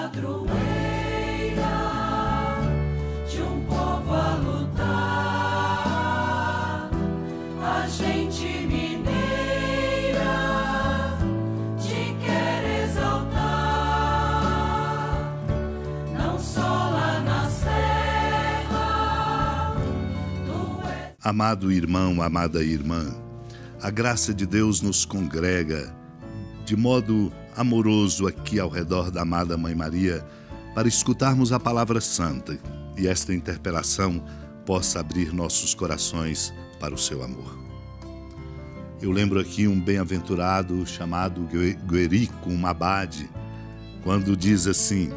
padroeira de um povo a lutar, a gente mineira te quer exaltar, não só lá na serra. Amado irmão, amada irmã, a graça de Deus nos congrega de modo amoroso aqui ao redor da amada Mãe Maria para escutarmos a palavra santa e esta interpelação possa abrir nossos corações para o seu amor. Eu lembro aqui um bem-aventurado chamado Guerico, um abade, quando diz assim: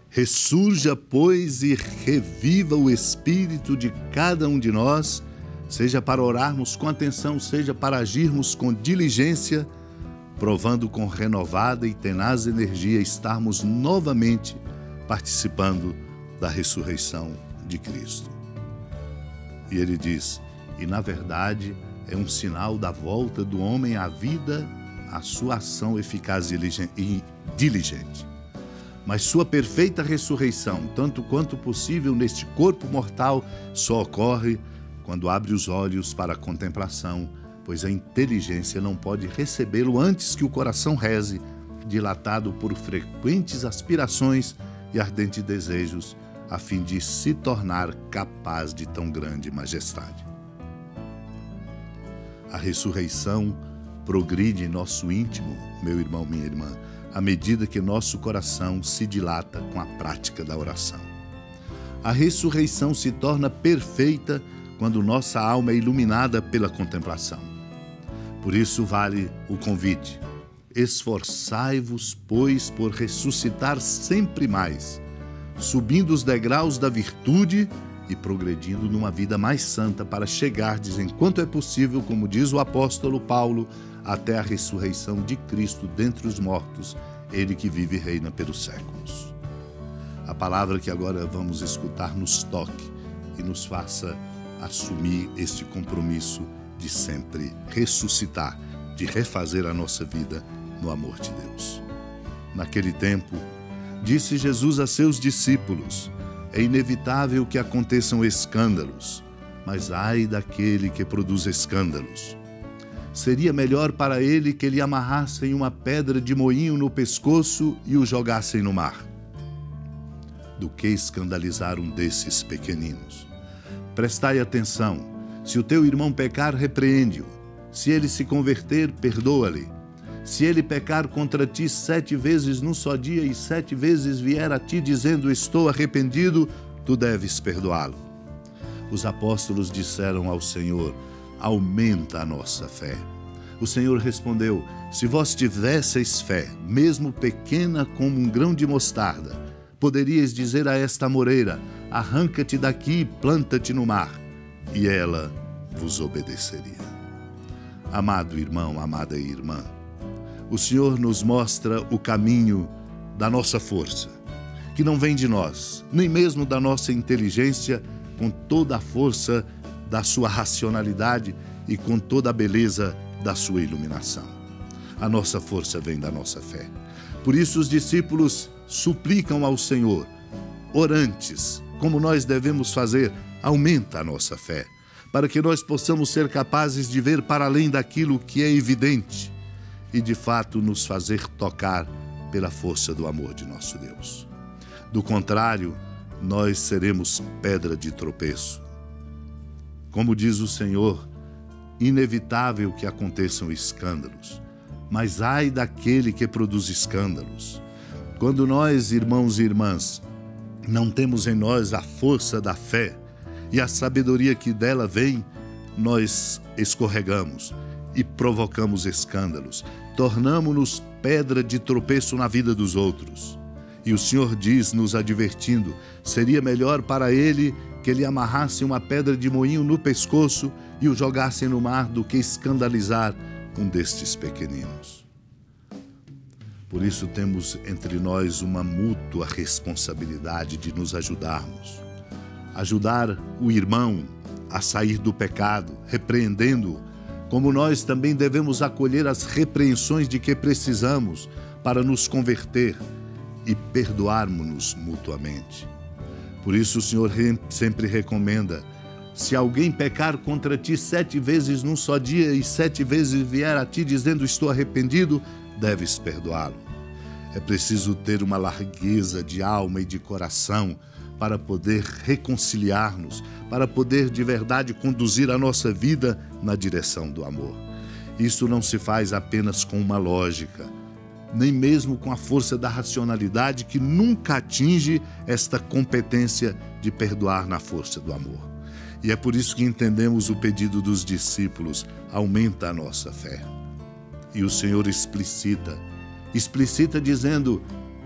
ressurja, pois, e reviva o espírito de cada um de nós, seja para orarmos com atenção, seja para agirmos com diligência, provando com renovada e tenaz energia estarmos novamente participando da ressurreição de Cristo. E ele diz, e na verdade é um sinal da volta do homem à vida, a sua ação eficaz e diligente. Mas sua perfeita ressurreição, tanto quanto possível neste corpo mortal, só ocorre quando abre os olhos para a contemplação, pois a inteligência não pode recebê-lo antes que o coração reze, dilatado por frequentes aspirações e ardentes desejos, a fim de se tornar capaz de tão grande majestade. A ressurreição progride em nosso íntimo, meu irmão, minha irmã, à medida que nosso coração se dilata com a prática da oração. A ressurreição se torna perfeita quando nossa alma é iluminada pela contemplação. Por isso vale o convite: esforçai-vos, pois, por ressuscitar sempre mais, subindo os degraus da virtude e progredindo numa vida mais santa para chegardes, enquanto é possível, como diz o apóstolo Paulo, até a ressurreição de Cristo dentre os mortos, ele que vive e reina pelos séculos. A palavra que agora vamos escutar nos toque e nos faça assumir este compromisso de sempre ressuscitar, de refazer a nossa vida no amor de Deus. Naquele tempo, disse Jesus a seus discípulos: é inevitável que aconteçam escândalos, mas ai daquele que produz escândalos. Seria melhor para ele que lhe amarrassem uma pedra de moinho no pescoço e o jogassem no mar, do que escandalizar um desses pequeninos. Prestai atenção: se o teu irmão pecar, repreende-o. Se ele se converter, perdoa-lhe. Se ele pecar contra ti 7 vezes num só dia e 7 vezes vier a ti dizendo estou arrependido, tu deves perdoá-lo. Os apóstolos disseram ao Senhor: aumenta a nossa fé. O Senhor respondeu: se vós tivesseis fé, mesmo pequena como um grão de mostarda, poderíeis dizer a esta moreira: arranca-te daqui e planta-te no mar, e ela vos obedeceria. Amado irmão, amada irmã, o Senhor nos mostra o caminho da nossa força, que não vem de nós, nem mesmo da nossa inteligência, com toda a força da sua racionalidade e com toda a beleza da sua iluminação. A nossa força vem da nossa fé. Por isso os discípulos suplicam ao Senhor, orantes, como nós devemos fazer, aumenta a nossa fé, para que nós possamos ser capazes de ver para além daquilo que é evidente e, de fato, nos fazer tocar pela força do amor de nosso Deus. Do contrário, nós seremos pedra de tropeço. Como diz o Senhor, inevitável que aconteçam escândalos, mas ai daquele que produz escândalos. Quando nós, irmãos e irmãs, não temos em nós a força da fé e a sabedoria que dela vem, nós escorregamos e provocamos escândalos, tornamo-nos pedra de tropeço na vida dos outros. E o Senhor diz, nos advertindo, seria melhor para ele que lhe amarrassem uma pedra de moinho no pescoço e o jogassem no mar do que escandalizar um destes pequeninos. Por isso temos entre nós uma mútua responsabilidade de nos ajudarmos. Ajudar o irmão a sair do pecado, repreendendo-o, como nós também devemos acolher as repreensões de que precisamos para nos converter e perdoarmos-nos mutuamente. Por isso o Senhor sempre recomenda: se alguém pecar contra ti 7 vezes num só dia e 7 vezes vier a ti dizendo estou arrependido, deves perdoá-lo. É preciso ter uma largueza de alma e de coração para poder reconciliar-nos, para poder de verdade conduzir a nossa vida na direção do amor. Isso não se faz apenas com uma lógica, nem mesmo com a força da racionalidade, que nunca atinge esta competência de perdoar na força do amor. E é por isso que entendemos o pedido dos discípulos: aumenta a nossa fé. E o Senhor explicita dizendo: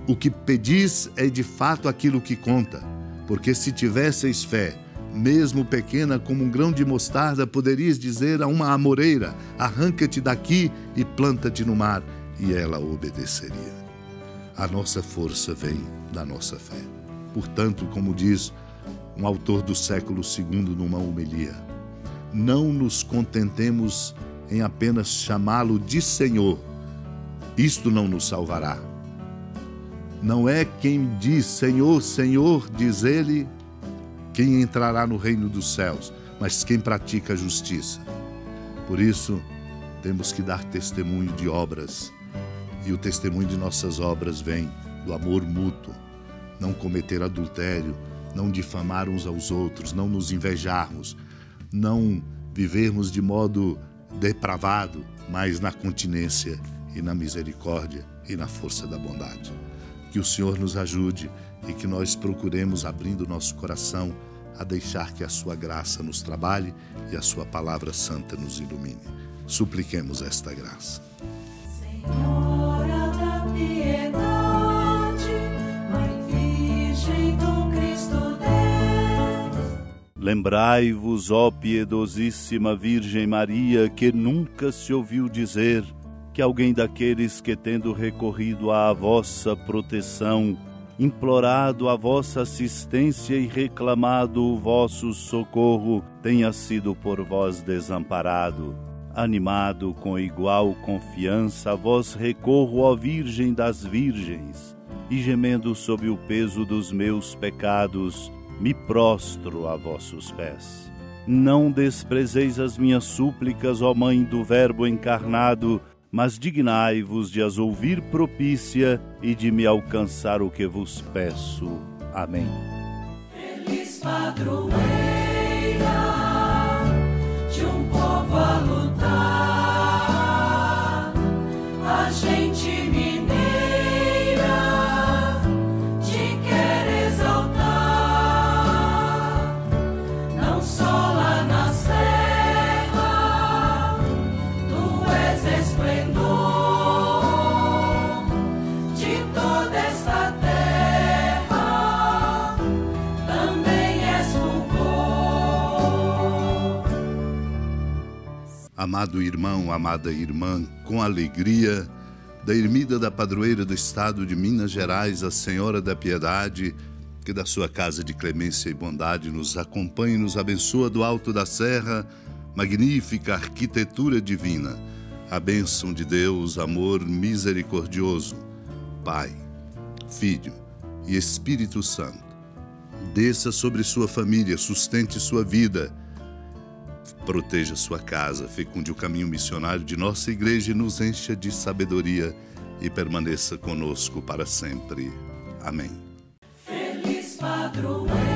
o que pedis é de fato aquilo que conta, porque se tivesseis fé, mesmo pequena como um grão de mostarda, poderias dizer a uma amoreira: arranca-te daqui e planta-te no mar, e ela obedeceria. A nossa força vem da nossa fé. Portanto, como diz um autor do século II numa homilia, não nos contentemos em apenas chamá-lo de Senhor. Isto não nos salvará. Não é quem diz Senhor, Senhor, diz ele, quem entrará no reino dos céus, mas quem pratica a justiça. Por isso, temos que dar testemunho de obras, e o testemunho de nossas obras vem do amor mútuo. Não cometer adultério, não difamar uns aos outros, não nos invejarmos, não vivermos de modo depravado, mas na continência e na misericórdia e na força da bondade. Que o Senhor nos ajude e que nós procuremos, abrindo nosso coração, a deixar que a sua graça nos trabalhe e a sua palavra santa nos ilumine. Supliquemos esta graça. Senhora da piedade, Mãe Virgem do Cristo Deus. Lembrai-vos, ó piedosíssima Virgem Maria, que nunca se ouviu dizer que alguém daqueles que, tendo recorrido à vossa proteção, implorado a vossa assistência e reclamado o vosso socorro, tenha sido por vós desamparado. Animado com igual confiança, a vós recorro, ó Virgem das Virgens, e gemendo sob o peso dos meus pecados, me prostro a vossos pés. Não desprezeis as minhas súplicas, ó Mãe do Verbo encarnado, mas dignai-vos de as ouvir propícia e de me alcançar o que vos peço. Amém. Feliz padroeira de um povo a lutar, a gente mineira te quer exaltar, não só lá na serra, tu és esplendor de toda esta terra, também és fulgor. Amado irmão, amada irmã, com alegria, da ermida da padroeira do estado de Minas Gerais, a Senhora da Piedade, que da sua casa de clemência e bondade nos acompanhe e nos abençoa do alto da serra, magnífica arquitetura divina, a bênção de Deus, amor misericordioso, Pai, Filho e Espírito Santo, desça sobre sua família, sustente sua vida, proteja sua casa, fecunde o caminho missionário de nossa igreja e nos encha de sabedoria e permaneça conosco para sempre. Amém. Feliz padroeira